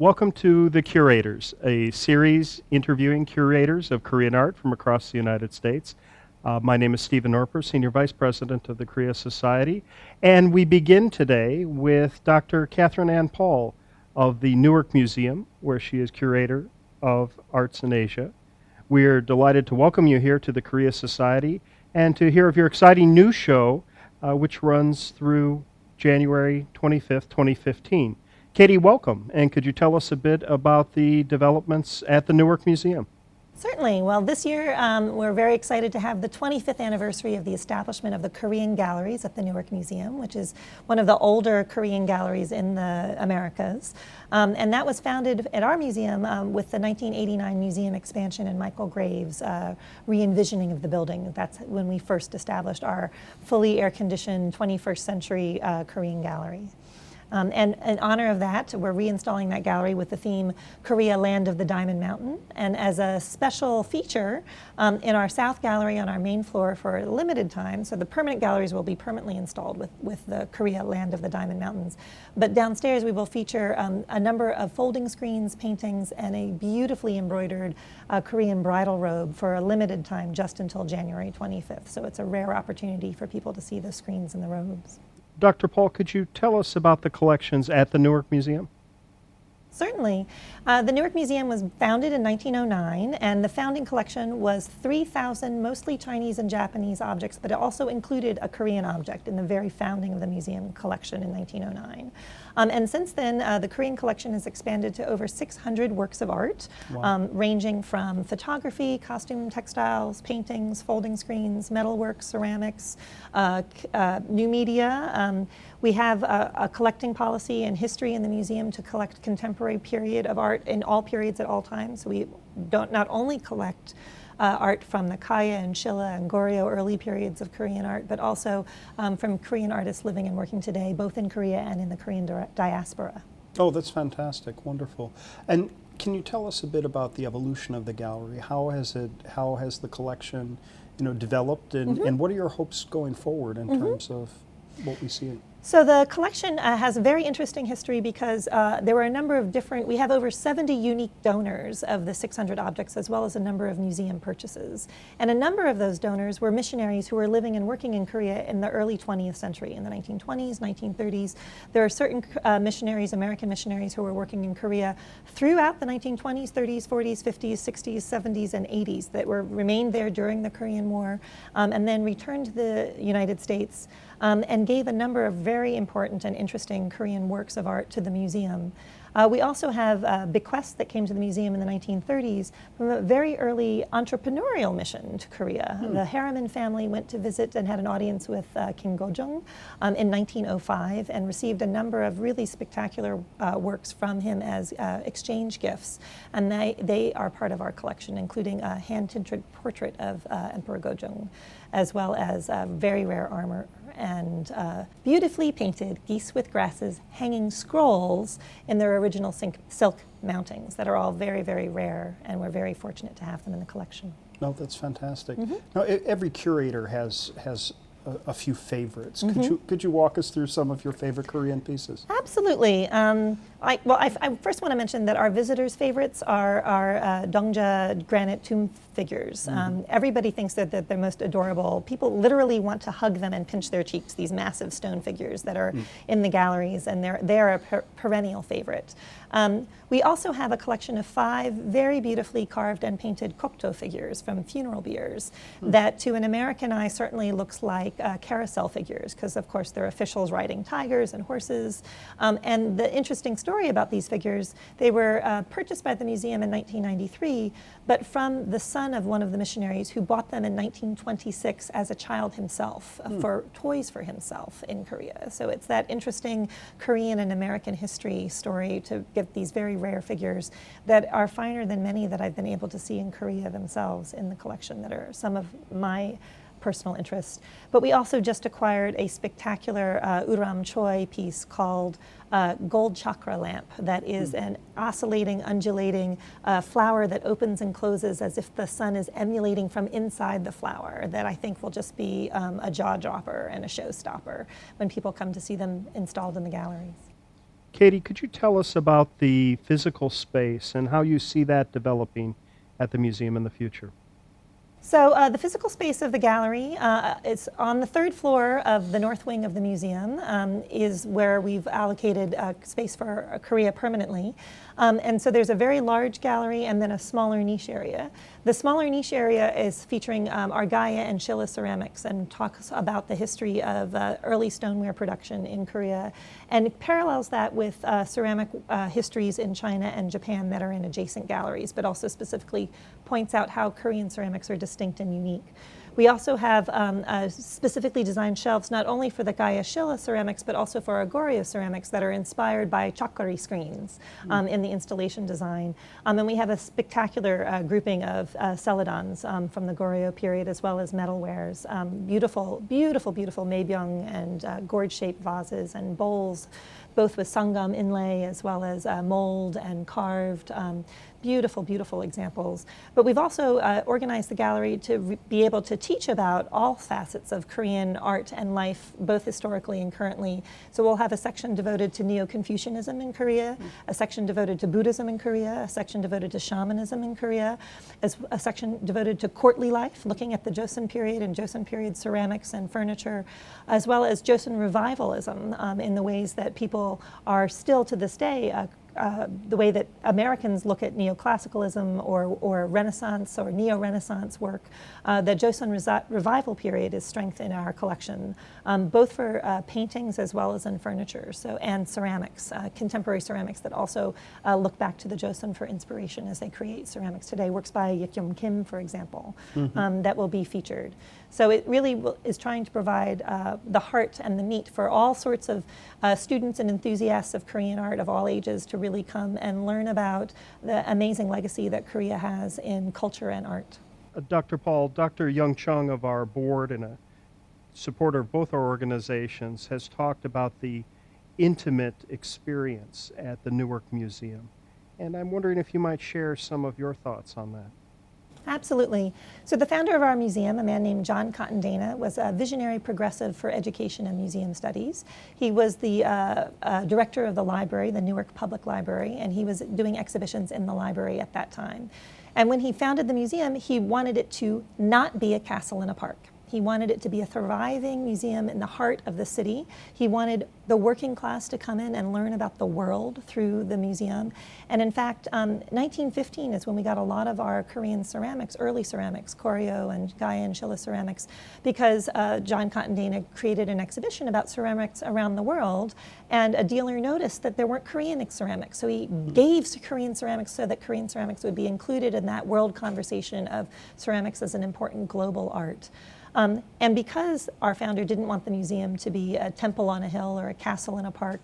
Welcome to The Curators, a series interviewing curators of Korean art from across the United States. My name is Stephen Norper, Senior Vice President of the Korea Society, and we begin today with Dr. Katherine Anne Paul of the Newark Museum, where she is Curator of Arts in Asia. We're delighted to welcome you here to the Korea Society and to hear of your exciting new show, which runs through January 25th, 2015. Katie, welcome, and could you tell us a bit about the developments at the Newark Museum? Certainly. Well, this year we're very excited to have the 25th anniversary of the establishment of the Korean Galleries at the Newark Museum, which is one of the older Korean galleries in the Americas. And that was founded at our museum with the 1989 museum expansion and Michael Graves' re-envisioning of the building. That's when we first established our fully air-conditioned 21st century Korean gallery. And in honor of that, we're reinstalling that gallery with the theme Korea, Land of the Diamond Mountain. And as a special feature in our South Gallery on our main floor for a limited time, so the permanent galleries will be permanently installed with the Korea, Land of the Diamond Mountains. But downstairs we will feature a number of folding screens, paintings, and a beautifully embroidered Korean bridal robe for a limited time just until January 25th. So it's a rare opportunity for people to see the screens and the robes. Dr. Paul, could you tell us about the collections at the Newark Museum? Certainly. The Newark Museum was founded in 1909, and the founding collection was 3,000 mostly Chinese and Japanese objects, but it also included a Korean object in the very founding of the museum collection in 1909. And since then, the Korean collection has expanded to over 600 works of art, Wow. ranging from photography, costume, textiles, paintings, folding screens, metalwork, ceramics, new media. We have a collecting policy and history in the museum to collect contemporary period of art in all periods at all times. So we don't not only collect art from the Kaya and Shilla and Goryeo early periods of Korean art, but also from Korean artists living and working today, both in Korea and in the Korean diaspora. Oh, that's fantastic, wonderful. And can you tell us a bit about the evolution of the gallery? How has the collection, developed, and what are your hopes going forward in terms of what we see? So the collection has a very interesting history because there were a number of we have over 70 unique donors of the 600 objects, as well as a number of museum purchases. And a number of those donors were missionaries who were living and working in Korea in the early 20th century, in the 1920s, 1930s. There are certain missionaries, American missionaries, who were working in Korea throughout the 1920s, 30s, 40s, 50s, 60s, 70s, and 80s that remained there during the Korean War, and then returned to the United States and gave a number of very important and interesting Korean works of art to the museum. We also have bequests that came to the museum in the 1930s from a very early entrepreneurial mission to Korea. The Harriman family went to visit and had an audience with King Gojong in 1905 and received a number of really spectacular works from him as exchange gifts. And they are part of our collection, including a hand-tinted portrait of Emperor Gojong, as well as very rare armor and beautifully painted geese with grasses hanging scrolls in their original silk mountings that are all very, very rare, and we're very fortunate to have them in the collection. No, that's fantastic. Now, every curator has a few favorites. Could you walk us through some of your favorite Korean pieces? Absolutely. I first want to mention that our visitors' favorites are Dongja granite tomb figures. Everybody thinks that they're most adorable. People literally want to hug them and pinch their cheeks, these massive stone figures that are in the galleries, and they're a perennial favorite. We also have a collection of 5 very beautifully carved and painted Kokto figures from funeral biers that to an American eye certainly looks like carousel figures, because of course they're officials riding tigers and horses. And the interesting story about these figures, they were purchased by the museum in 1993, but from the son of one of the missionaries who bought them in 1926 as a child himself for toys for himself in Korea. So it's that interesting Korean and American history story to get these very rare figures that are finer than many that I've been able to see in Korea themselves in the collection that are some of my personal interest. But we also just acquired a spectacular Uram Choi piece called Gold Chakra Lamp that is an oscillating, undulating flower that opens and closes as if the sun is emulating from inside the flower, that I think will just be a jaw dropper and a showstopper when people come to see them installed in the galleries. Katie, could you tell us about the physical space and how you see that developing at the museum in the future? So the physical space of the gallery is on the third floor of the north wing of the museum, is where we've allocated space for Korea permanently. And so there's a very large gallery and then a smaller niche area. The smaller niche area is featuring our Gaia and Shilla ceramics and talks about the history of early stoneware production in Korea, and it parallels that with ceramic histories in China and Japan that are in adjacent galleries, but also specifically points out how Korean ceramics are distinct and unique. We also have specifically designed shelves not only for the Gaia Shilla ceramics, but also for our Goryeo ceramics that are inspired by chakari screens in the installation design. And we have a spectacular grouping of celadons from the Goryeo period, as well as metalwares. Beautiful, beautiful, beautiful mabyung and gourd-shaped vases and bowls, both with sangam inlay as well as mold and carved. Beautiful, beautiful examples. But we've also organized the gallery to be able to teach about all facets of Korean art and life, both historically and currently. So we'll have a section devoted to Neo-Confucianism in Korea, a section devoted to Buddhism in Korea, a section devoted to shamanism in Korea, as a section devoted to courtly life, looking at the Joseon period and Joseon period ceramics and furniture, as well as Joseon revivalism in the ways that people are still to this day the way that Americans look at neoclassicalism or Renaissance or neo-Renaissance work, the Joseon revival period is strength in our collection, both for paintings as well as in furniture, and ceramics, contemporary ceramics that also look back to the Joseon for inspiration as they create ceramics today. Works by Yekyum Kim, for example, that will be featured. So it really is trying to provide the heart and the meat for all sorts of students and enthusiasts of Korean art of all ages to really come and learn about the amazing legacy that Korea has in culture and art. Dr. Paul, Dr. Young Chung of our board and a supporter of both our organizations has talked about the intimate experience at the Newark Museum. And I'm wondering if you might share some of your thoughts on that. Absolutely. So the founder of our museum, a man named John Cottondana, was a visionary progressive for education and museum studies. He was the director of the library, the Newark Public Library, and he was doing exhibitions in the library at that time. And when he founded the museum, he wanted it to not be a castle in a park. He wanted it to be a thriving museum in the heart of the city. He wanted the working class to come in and learn about the world through the museum. And in fact, 1915 is when we got a lot of our Korean ceramics, early ceramics, Goryeo and Gaia and Shilla ceramics, because John Cottondana created an exhibition about ceramics around the world, and a dealer noticed that there weren't Korean ceramics. So he gave Korean ceramics so that Korean ceramics would be included in that world conversation of ceramics as an important global art. And because our founder didn't want the museum to be a temple on a hill or a castle in a park,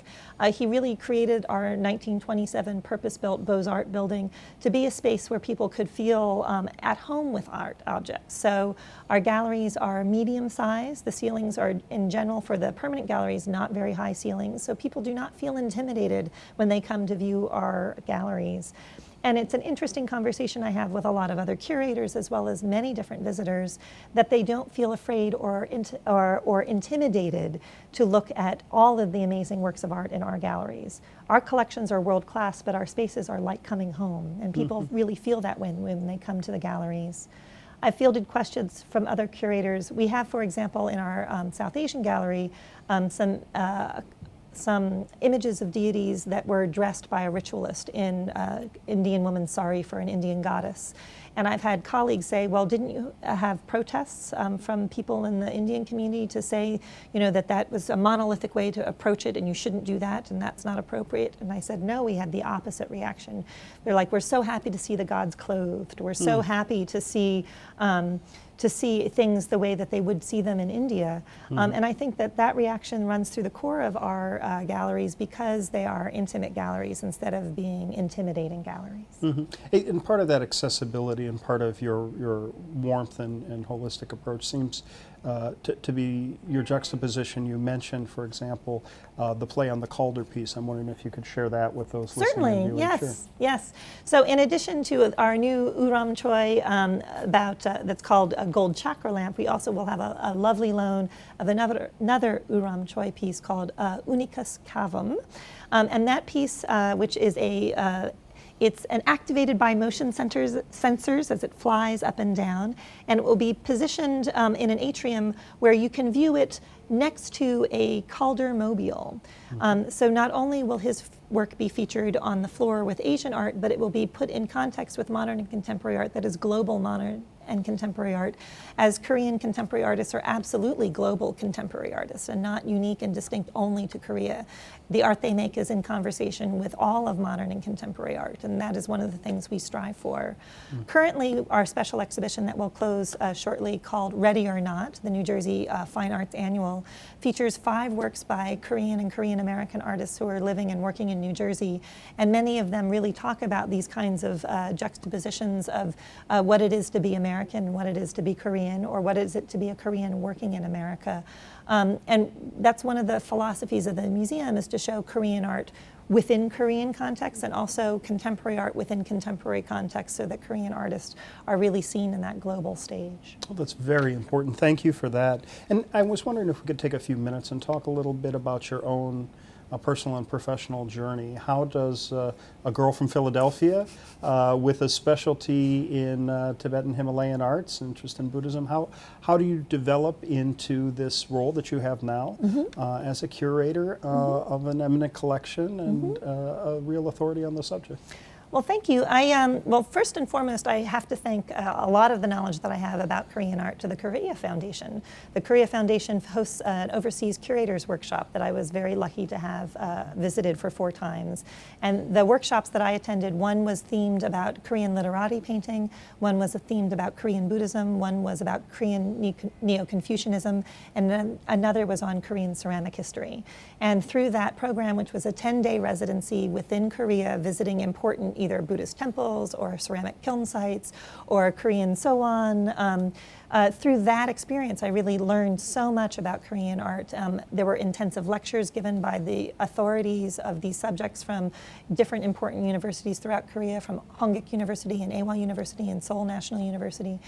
he really created our 1927 purpose-built Beaux-Arts building to be a space where people could feel at home with art objects. So our galleries are medium size. The ceilings are, in general, for the permanent galleries, not very high ceilings. So people do not feel intimidated when they come to view our galleries. And it's an interesting conversation I have with a lot of other curators, as well as many different visitors, that they don't feel afraid or intimidated to look at all of the amazing works of art in our galleries. Our collections are world class, but our spaces are like coming home, and people really feel that when they come to the galleries. I've fielded questions from other curators. We have, for example, in our South Asian gallery, some images of deities that were dressed by a ritualist in Indian woman's sari for an Indian goddess. And I've had colleagues say, well, didn't you have protests from people in the Indian community to say, that was a monolithic way to approach it and you shouldn't do that and that's not appropriate? And I said, no, we had the opposite reaction. They're like, we're so happy to see the gods clothed. We're so happy to see things the way that they would see them in India. And I think that reaction runs through the core of our galleries because they are intimate galleries instead of being intimidating galleries. And part of that accessibility and part of your warmth and holistic approach seems to be your juxtaposition. You mentioned, for example, the play on the Calder piece. I'm wondering if you could share that with those listening and Certainly, viewing. yes, Sure. yes. So in addition to our new Uram Choi that's called a Gold Chakra Lamp, we also will have a lovely loan of another Uram Choi piece called Unicus Cavam. And that piece, which is it's an activated by motion sensors as it flies up and down, and it will be positioned in an atrium where you can view it next to a Calder mobile. So not only will his work be featured on the floor with Asian art, but it will be put in context with modern and contemporary art that is global modern and contemporary art, as Korean contemporary artists are absolutely global contemporary artists and not unique and distinct only to Korea. The art they make is in conversation with all of modern and contemporary art, and that is one of the things we strive for. Currently, our special exhibition that will close shortly, called Ready or Not, the New Jersey Fine Arts Annual, features 5 works by Korean and Korean American artists who are living and working in New Jersey, and many of them really talk about these kinds of juxtapositions of what it is to be American, what it is to be Korean, or what is it to be a Korean working in America. And that's one of the philosophies of the museum, is to show Korean art within Korean context and also contemporary art within contemporary context, so that Korean artists are really seen in that global stage. Well, that's very important. Thank you for that. And I was wondering if we could take a few minutes and talk a little bit about your own personal and professional journey. How does a girl from Philadelphia with a specialty in Tibetan Himalayan arts, interest in Buddhism, how do you develop into this role that you have now as a curator of an eminent collection and a real authority on the subject? Well, thank you. Well, first and foremost, I have to thank a lot of the knowledge that I have about Korean art to the Korea Foundation. The Korea Foundation hosts an overseas curators workshop that I was very lucky to have visited for 4 times. And the workshops that I attended, one was themed about Korean literati painting, one was themed about Korean Buddhism, one was about Korean Neo-Confucianism, and then another was on Korean ceramic history. And through that program, which was a 10-day residency within Korea, visiting important either Buddhist temples or ceramic kiln sites or Korean soan. Through that experience, I really learned so much about Korean art. There were intensive lectures given by the authorities of these subjects from different important universities throughout Korea, from Hongik University and Awa University and Seoul National University.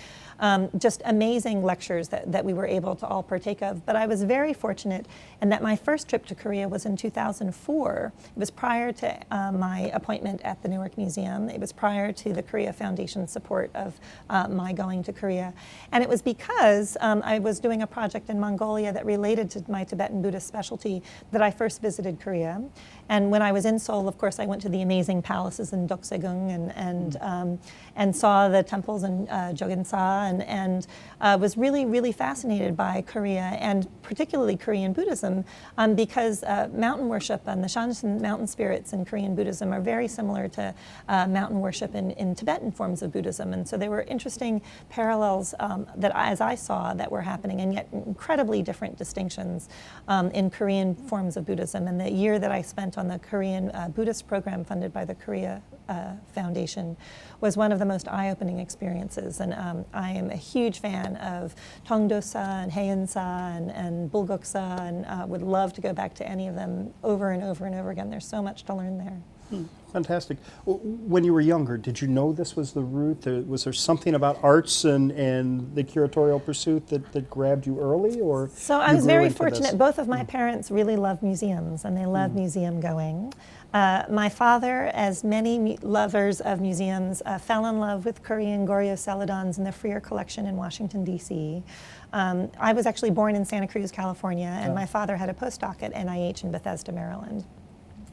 Just amazing lectures that we were able to all partake of. But I was very fortunate in that my first trip to Korea was in 2004. It was prior to my appointment at the Newark Museum. It was prior to the Korea Foundation's support of my going to Korea. And it was because I was doing a project in Mongolia that related to my Tibetan Buddhist specialty that I first visited Korea. And when I was in Seoul, of course, I went to the amazing palaces in Doksaegung and saw the temples in Joginsa and was really, really fascinated by Korea and particularly Korean Buddhism because mountain worship and the Shansin mountain spirits in Korean Buddhism are very similar to mountain worship in Tibetan forms of Buddhism. And so there were interesting parallels that as I saw that were happening, and yet incredibly different distinctions in Korean forms of Buddhism. And the year that I spent on the Korean Buddhist program funded by the Korea Foundation was one of the most eye-opening experiences. And I am a huge fan of Tongdosa and Haeunsa and Bulguksa and would love to go back to any of them over and over and over again. There's so much to learn there. Fantastic. When you were younger, did you know this was the route? Was there something about arts and the curatorial pursuit that grabbed you early, or so I was very fortunate. Both of my parents really love museums, and they love museum going. My father, as many lovers of museums, fell in love with Korean Goryeo Celadons and the Freer collection in Washington, D.C. I was actually born in Santa Cruz, California, and my father had a postdoc at NIH in Bethesda, Maryland.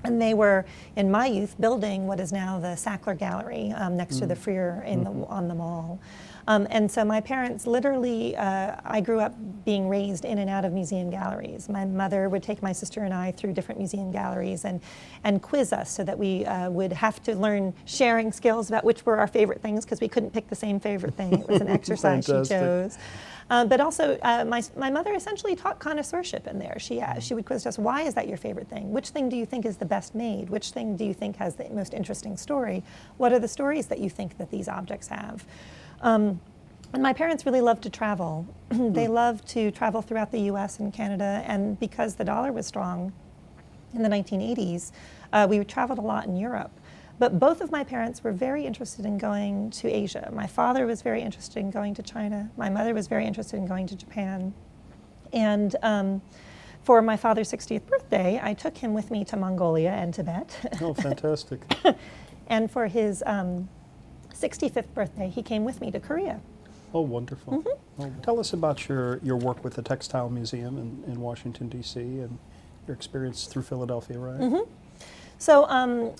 And they were, in my youth, building what is now the Sackler Gallery next to the Freer on the mall. And so my parents literally, I grew up being raised in and out of museum galleries. My mother would take my sister and I through different museum galleries and quiz us so that we would have to learn sharing skills about which were our favorite things, because we couldn't pick the same favorite thing. It was an exercise she chose. But also, my mother essentially taught connoisseurship in there. She would quiz us, why is that your favorite thing? Which thing do you think is the best made? Which thing do you think has the most interesting story? What are the stories that you think that these objects have? And my parents really loved to travel. They loved to travel throughout the US and Canada, and because the dollar was strong in the 1980s, we traveled a lot in Europe. But both of my parents were very interested in going to Asia. My father was very interested in going to China. My mother was very interested in going to Japan. And for my father's 60th birthday, I took him with me to Mongolia and Tibet. Oh, fantastic. And for his 65th birthday, he came with me to Korea. Oh, wonderful. Oh, tell us about your work with the Textile Museum in Washington, D.C., and your experience through Philadelphia, right? So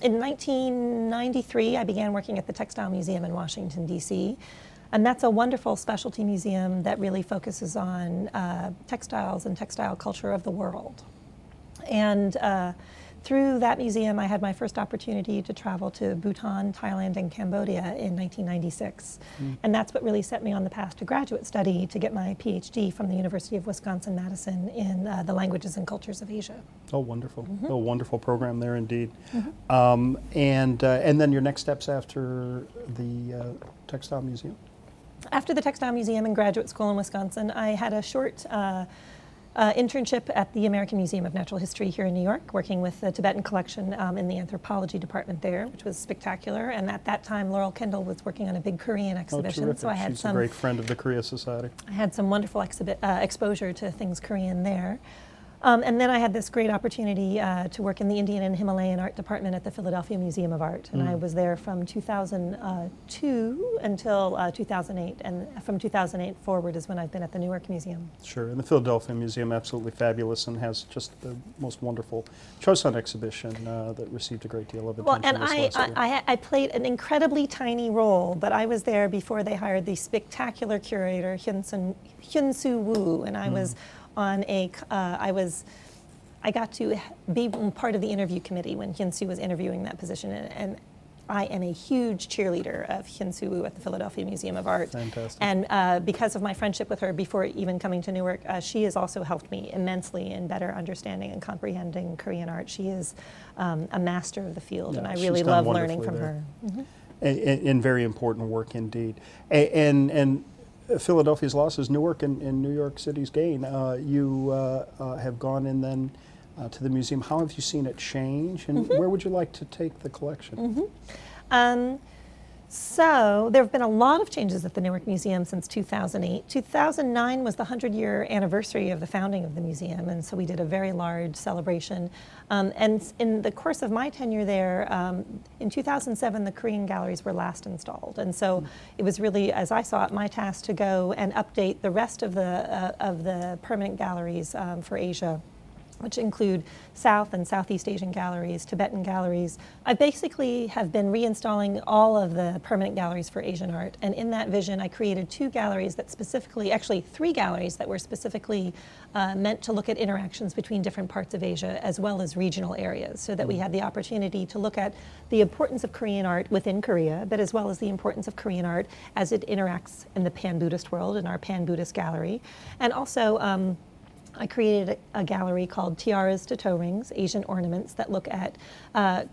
in 1993, I began working at the Textile Museum in Washington, D.C., and that's a wonderful specialty museum that really focuses on textiles and textile culture of the world. And through that museum, I had my first opportunity to travel to Bhutan, Thailand, and Cambodia in 1996. And that's what really set me on the path to graduate study to get my PhD from the University of Wisconsin-Madison in the languages and cultures of Asia. Oh, wonderful. Oh, wonderful program there indeed. And then your next steps after the Textile Museum? After the Textile Museum and graduate school in Wisconsin, I had a short internship at the American Museum of Natural History here in New York, working with the Tibetan collection in the anthropology department there, which was spectacular. And at that time, Laurel Kendall was working on a big Korean exhibition. Oh, terrific. So I had She's a great friend of the Korea Society. I had some wonderful exposure to things Korean there. And then I had this great opportunity to work in the Indian and Himalayan art department at the Philadelphia Museum of Art. And I was there from 2002 until 2008. And from 2008 forward is when I've been at the Newark Museum. Sure, and the Philadelphia Museum, absolutely fabulous, and has just the most wonderful Chosun exhibition that received a great deal of attention. Well, and I played an incredibly tiny role, but I was there before they hired the spectacular curator, Hyun-Soo Woo, and I was on I got to be part of the interview committee when Hyun-Soo was interviewing that position, and I am a huge cheerleader of Hyun-Soo Woo at the Philadelphia Museum of Art. Fantastic. And because of my friendship with her before even coming to Newark, she has also helped me immensely in better understanding and comprehending Korean art. She is a master of the field, Yeah, and I she's really done love learning from wonderfully her. And very important work indeed. And Philadelphia's losses, Newark and New York City's gain. You have gone in then to the museum. How have you seen it change, and where would you like to take the collection? So there have been a lot of changes at the Newark Museum since 2008. 2009 was the 100-year anniversary of the founding of the museum, and so we did a very large celebration. And in the course of my tenure there, in 2007, the Korean galleries were last installed. And so it was really, as I saw it, my task to go and update the rest of the permanent galleries for Asia, which include South and Southeast Asian galleries, Tibetan galleries. I basically have been reinstalling all of the permanent galleries for Asian art. And in that vision, I created two galleries that specifically, actually three galleries that were specifically meant to look at interactions between different parts of Asia as well as regional areas, so that we had the opportunity to look at the importance of Korean art within Korea, but as well as the importance of Korean art as it interacts in the Pan-Buddhist world in our Pan-Buddhist gallery. And also, I created a gallery called Tiaras to Toe Rings, Asian Ornaments, that look at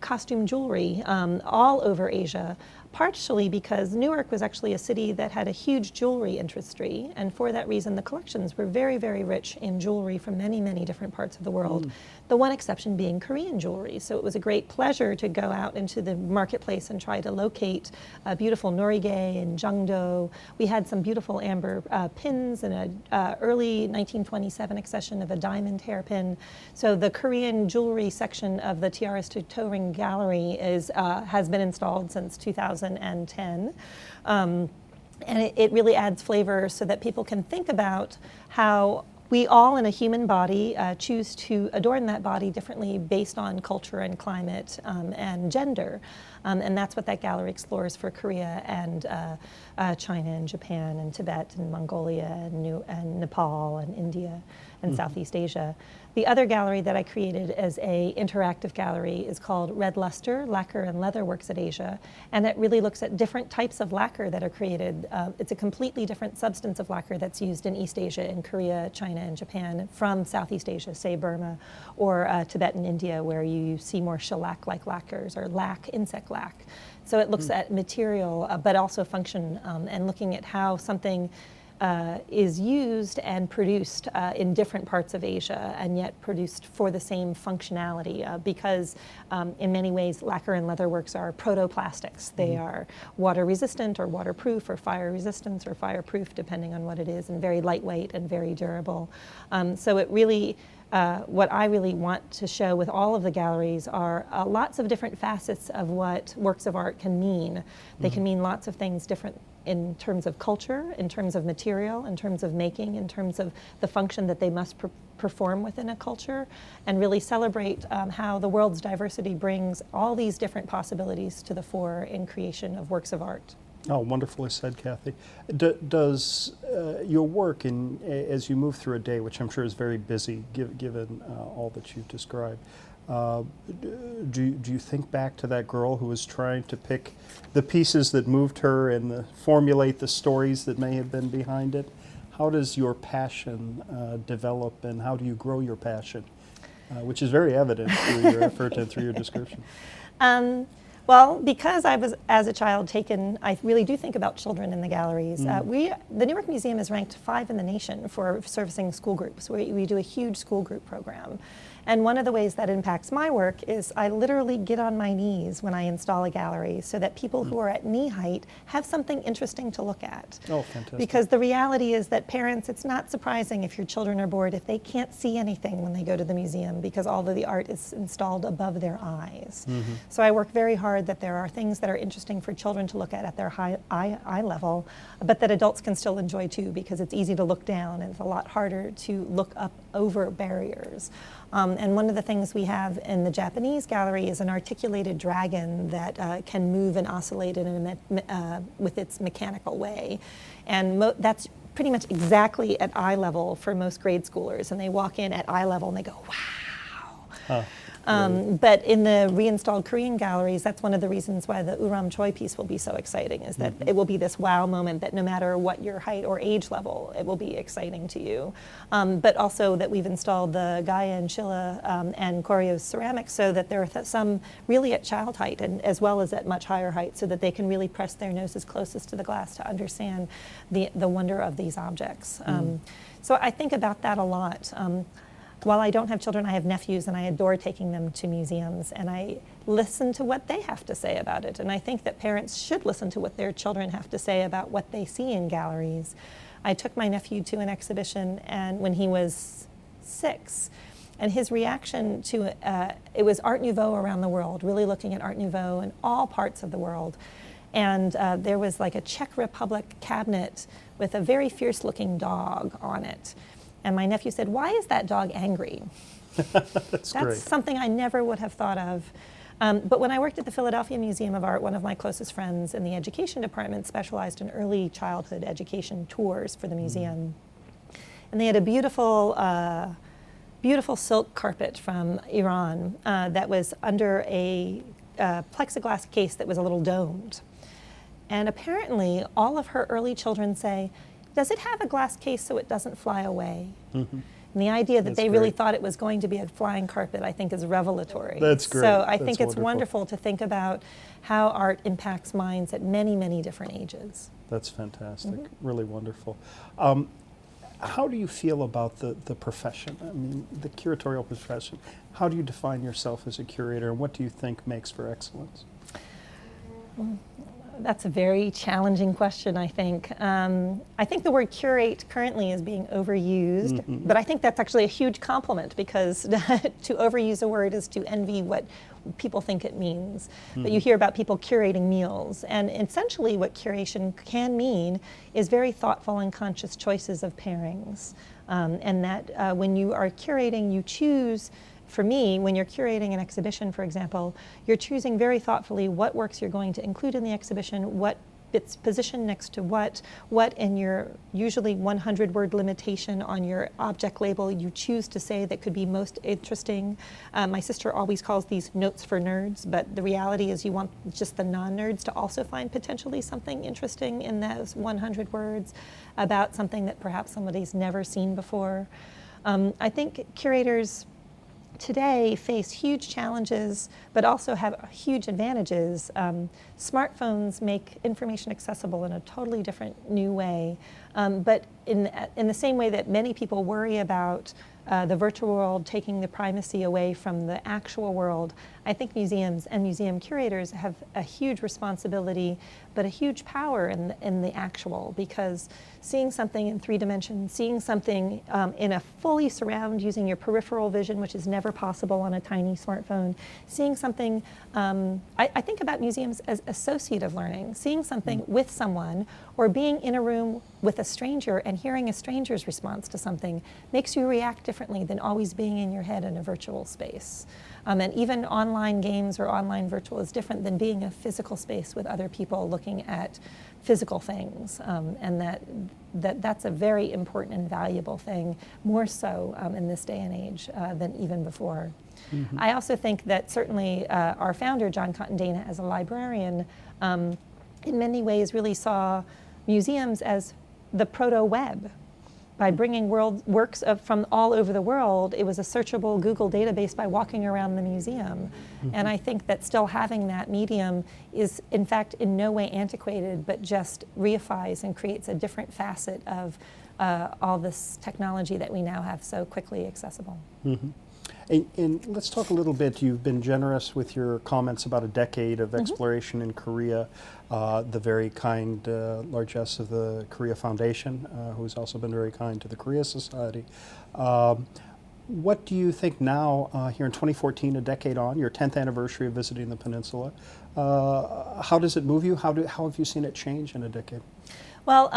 costume jewelry all over Asia, partially because Newark was actually a city that had a huge jewelry industry, and for that reason the collections were very, very rich in jewelry from many, many different parts of the world, the one exception being Korean jewelry. So it was a great pleasure to go out into the marketplace and try to locate beautiful norige and jangdo. We had some beautiful amber pins and an early 1927 accession of a diamond hairpin. So the Korean jewelry section of the Tiaras to Toe Ring Gallery has been installed since 2010. And it really adds flavor so that people can think about how we all in a human body choose to adorn that body differently based on culture and climate and gender. And that's what that gallery explores for Korea and China and Japan and Tibet and Mongolia and Nepal and India and Southeast Asia. The other gallery that I created as a interactive gallery is called Red Luster, Lacquer and Leather Works at Asia, and it really looks at different types of lacquer that are created. It's a completely different substance of lacquer that's used in East Asia, in Korea, China, and Japan, from Southeast Asia, say Burma, or Tibet and India, where you see more shellac-like lacquers, or insect lac. So it looks at material, but also function, and looking at how something is used and produced in different parts of Asia, and yet produced for the same functionality, because in many ways lacquer and leatherworks are protoplastics. They are water resistant or waterproof or fire resistant or fireproof, depending on what it is, and very lightweight and very durable. So it really, what I really want to show with all of the galleries are lots of different facets of what works of art can mean. They can mean lots of things different in terms of culture, in terms of material, in terms of making, in terms of the function that they must perform within a culture, and really celebrate how the world's diversity brings all these different possibilities to the fore in creation of works of art. Oh, wonderfully said, Kathy. Does your work, as you move through a day, which I'm sure is very busy given all that you've described, do you think back to that girl who was trying to pick the pieces that moved her and formulate the stories that may have been behind it? How does your passion develop, and how do you grow your passion, which is very evident through your effort and through your description? Well, because I was, as a child, taken, I really do think about children in the galleries. The Newark Museum is ranked 5 in the nation for servicing school groups. We do a huge school group program. And one of the ways that impacts my work is I literally get on my knees when I install a gallery so that people who are at knee height have something interesting to look at. Oh, fantastic. Because the reality is that parents, it's not surprising if your children are bored if they can't see anything when they go to the museum, because all of the art is installed above their eyes. So I work very hard that there are things that are interesting for children to look at their eye level, but that adults can still enjoy too, because it's easy to look down and it's a lot harder to look up over barriers. And one of the things we have in the Japanese gallery is an articulated dragon that can move and oscillate with its mechanical way. And that's pretty much exactly at eye level for most grade schoolers. And they walk in at eye level and they go, wow. But in the reinstalled Korean galleries, that's one of the reasons why the Uram Choi piece will be so exciting, is that it will be this wow moment that no matter what your height or age level, it will be exciting to you. But also that we've installed the Gaia and Shilla and Koryo's ceramics so that there are some really at child height, and as well as at much higher height, so that they can really press their noses closest to the glass to understand the wonder of these objects. So I think about that a lot. While I don't have children, I have nephews, and I adore taking them to museums, and I listen to what they have to say about it. And I think that parents should listen to what their children have to say about what they see in galleries. I took my nephew to an exhibition when he was 6, and his reaction to it was Art Nouveau around the world, really looking at Art Nouveau in all parts of the world. And there was like a Czech Republic cabinet with a very fierce-looking dog on it. And my nephew said, "Why is that dog angry?" That's great. Something I never would have thought of. But when I worked at the Philadelphia Museum of Art, one of my closest friends in the education department specialized in early childhood education tours for the museum. And they had a beautiful, beautiful silk carpet from Iran that was under a plexiglass case that was a little domed. And apparently, all of her early children say, "Does it have a glass case so it doesn't fly away?" And the idea that they really thought it was going to be a flying carpet, I think, is revelatory. That's great. So I think it's wonderful to think about how art impacts minds at many, many different ages. That's fantastic. Really wonderful. How do you feel about the profession? I mean, the curatorial profession. How do you define yourself as a curator, and what do you think makes for excellence? That's a very challenging question, I think. I think the word curate currently is being overused, but I think that's actually a huge compliment, because to overuse a word is to envy what people think it means. But you hear about people curating meals, and essentially what curation can mean is very thoughtful and conscious choices of pairings. And that when you are curating, you choose. For me, when you're curating an exhibition, for example, you're choosing very thoughtfully what works you're going to include in the exhibition, what bits positioned next to what in your usually 100-word limitation on your object label you choose to say that could be most interesting. My sister always calls these notes for nerds, but the reality is you want just the non-nerds to also find potentially something interesting in those 100 words about something that perhaps somebody's never seen before. I think curators today face huge challenges, but also have huge advantages. Smartphones make information accessible in a totally different new way. But in the same way that many people worry about the virtual world taking the primacy away from the actual world, I think museums and museum curators have a huge responsibility, but a huge power in the actual, because seeing something in 3 dimensions, seeing something in a fully surround using your peripheral vision, which is never possible on a tiny smartphone, seeing something, I think about museums as associative learning, seeing something with someone or being in a room with a stranger and hearing a stranger's response to something makes you react differently than always being in your head in a virtual space. And even online games or online virtual is different than being a physical space with other people looking at physical things. And that's a very important and valuable thing, more so in this day and age than even before. Mm-hmm. I also think that certainly our founder, John Cotton-Dana, as a librarian, in many ways really saw museums as the proto-web. By bringing works from all over the world, it was a searchable Google database by walking around the museum. Mm-hmm. And I think that still having that medium is, in fact, in no way antiquated, but just reifies and creates a different facet of all this technology that we now have so quickly accessible. Mm-hmm. And let's talk a little bit, you've been generous with your comments about a decade of exploration in Korea, the very kind largesse of the Korea Foundation, who's also been very kind to the Korea Society. What do you think now, here in 2014, a decade on, your 10th anniversary of visiting the peninsula, how does it move you? How have you seen it change in a decade? Well,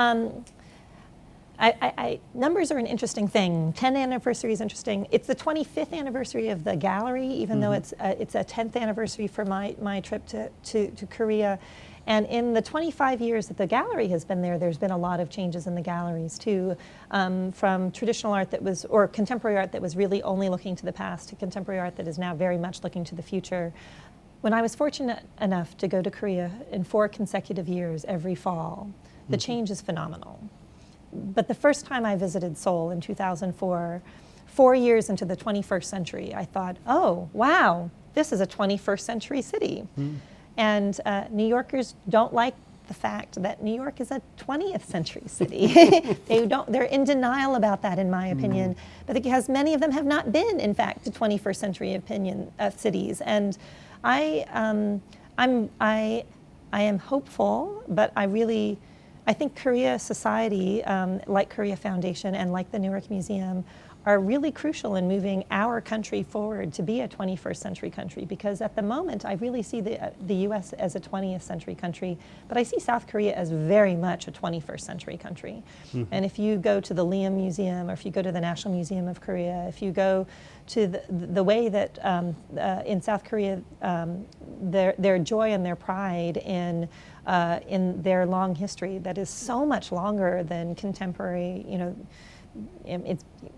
numbers are an interesting thing. 10th anniversary is interesting. It's the 25th anniversary of the gallery, even though it's a 10th anniversary for my trip to Korea. And in the 25 years that the gallery has been there, there's been a lot of changes in the galleries too, from traditional art or contemporary art that was really only looking to the past to contemporary art that is now very much looking to the future. When I was fortunate enough to go to Korea in 4 consecutive years every fall, the change is phenomenal. But the first time I visited Seoul in 2004, 4 years into the 21st century, I thought, oh, wow, this is a 21st century city. And New Yorkers don't like the fact that New York is a 20th century city. They're in denial about that, in my opinion, because many of them have not been, in fact, to 21st century cities. And I am hopeful, but I think Korea Society, like Korea Foundation and like the Newark Museum, are really crucial in moving our country forward to be a 21st century country, because at the moment I really see the US as a 20th century country, but I see South Korea as very much a 21st century country. And if you go to the Liam Museum, or if you go to the National Museum of Korea, if you go to the way that in South Korea, their joy and their pride in their long history that is so much longer than contemporary,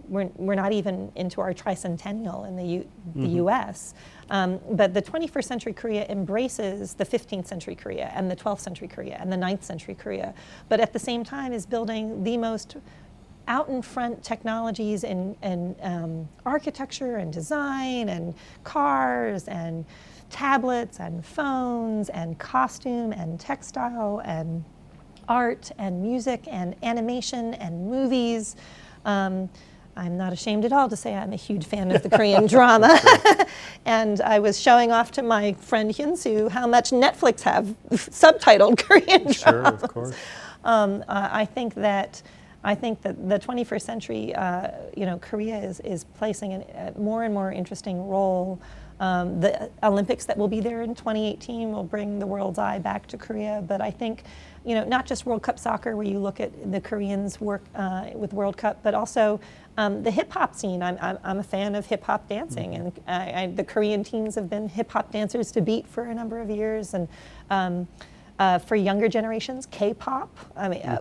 we're not even into our tricentennial in the U.S. But the 21st century Korea embraces the 15th century Korea and the 12th century Korea and the 9th century Korea, but at the same time is building the most out in front technologies in architecture and design and cars and tablets and phones and costume and textile and art and music and animation and movies. I'm not ashamed at all to say I'm a huge fan of the Korean drama. And I was showing off to my friend Hyun-Soo how much Netflix have subtitled Korean dramas. Sure, of course. I think that the 21st century, Korea is placing a more and more interesting role. The Olympics that will be there in 2018 will bring the world's eye back to Korea, but I think, not just World Cup soccer, where you look at the Koreans work with World Cup, but also the hip hop scene. I'm a fan of hip hop dancing, and the Korean teams have been hip hop dancers to beat for a number of years, and for younger generations, K-pop.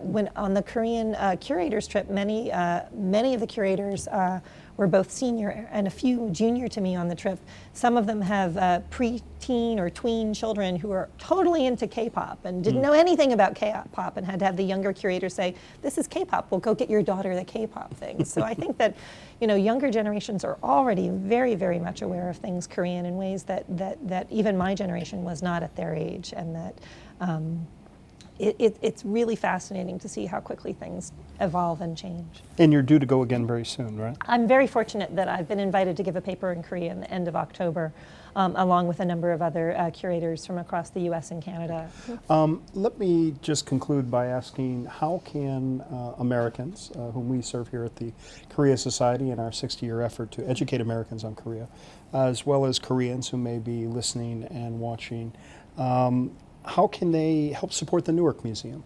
When on the Korean curators trip, many of the curators were both senior and a few junior to me on the trip. Some of them have pre-teen or tween children who are totally into K-pop and didn't know anything about K-pop and had to have the younger curator say, "This is K-pop, well go get your daughter the K-pop thing." So I think that, you know, younger generations are already very, very much aware of things Korean in ways that even my generation was not at their age, and that it's really fascinating to see how quickly things evolve and change. And you're due to go again very soon, right? I'm very fortunate that I've been invited to give a paper in Korea in the end of October, along with a number of other curators from across the US and Canada. Let me just conclude by asking, how can Americans, whom we serve here at the Korea Society in our 60-year effort to educate Americans on Korea, as well as Koreans who may be listening and watching, how can they help support the Newark Museum?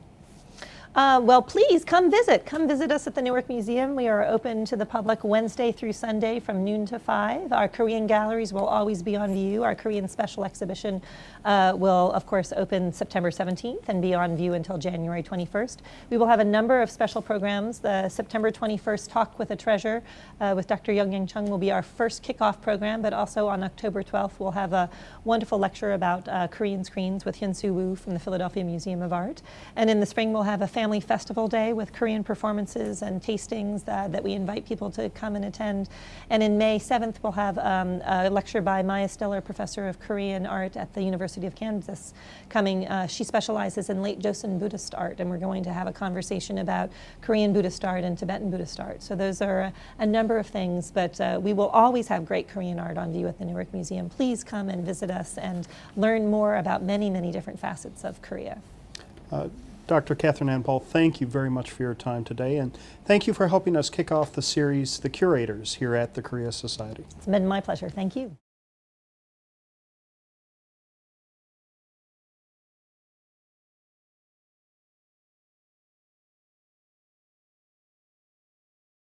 Well, please come visit. Come visit us at the Newark Museum. We are open to the public Wednesday through Sunday from noon to 5. Our Korean galleries will always be on view. Our Korean special exhibition will, of course, open September 17th and be on view until January 21st. We will have a number of special programs. The September 21st Talk with a Treasure with Dr. Young Chung will be our first kickoff program, but also on October 12th we'll have a wonderful lecture about Korean screens with Hyun-Soo Woo from the Philadelphia Museum of Art. And in the spring we'll have a Family Festival Day with Korean performances and tastings that we invite people to come and attend. And in May 7th, we'll have a lecture by Maya Steller, Professor of Korean Art at the University of Kansas, coming. She specializes in late Joseon Buddhist art, and we're going to have a conversation about Korean Buddhist art and Tibetan Buddhist art. So those are a number of things, but we will always have great Korean art on view at the Newark Museum. Please come and visit us and learn more about many, many different facets of Korea. Dr. Katherine Anne Paul, thank you very much for your time today, and thank you for helping us kick off the series, The Curators, here at the Korea Society. It's been my pleasure. Thank you.